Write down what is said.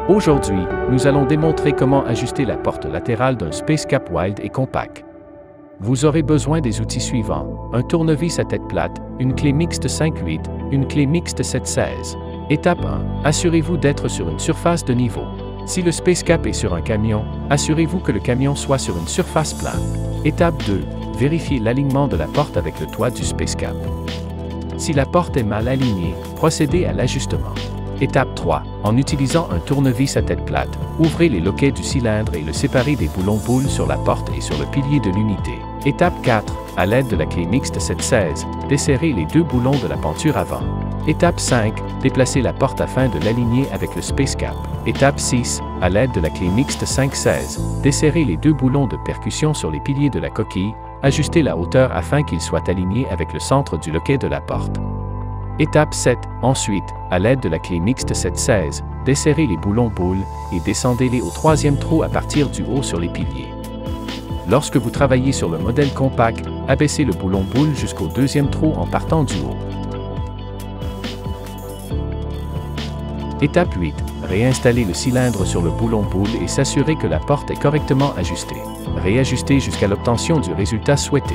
Aujourd'hui, nous allons démontrer comment ajuster la porte latérale d'un SpaceCap Wild et compact. Vous aurez besoin des outils suivants: un tournevis à tête plate, une clé mixte 5/8, une clé mixte 7/16. Étape 1. Assurez-vous d'être sur une surface de niveau. Si le SpaceCap est sur un camion, assurez-vous que le camion soit sur une surface plane. Étape 2. Vérifiez l'alignement de la porte avec le toit du SpaceCap. Si la porte est mal alignée, procédez à l'ajustement. Étape 3. En utilisant un tournevis à tête plate, ouvrez les loquets du cylindre et le séparez des boulons boules sur la porte et sur le pilier de l'unité. Étape 4. À l'aide de la clé mixte 7/16, desserrez les deux boulons de la penture avant. Étape 5. Déplacez la porte afin de l'aligner avec le SpaceCap. Étape 6. À l'aide de la clé mixte 5/16, desserrez les deux boulons de percussion sur les piliers de la coquille. Ajustez la hauteur afin qu'ils soient alignés avec le centre du loquet de la porte. Étape 7. Ensuite, à l'aide de la clé mixte 7/16, desserrez les boulons boules et descendez-les au troisième trou à partir du haut sur les piliers. Lorsque vous travaillez sur le modèle compact, abaissez le boulon boule jusqu'au deuxième trou en partant du haut. Étape 8. Réinstallez le cylindre sur le boulon boule et s'assurer que la porte est correctement ajustée. Réajustez jusqu'à l'obtention du résultat souhaité.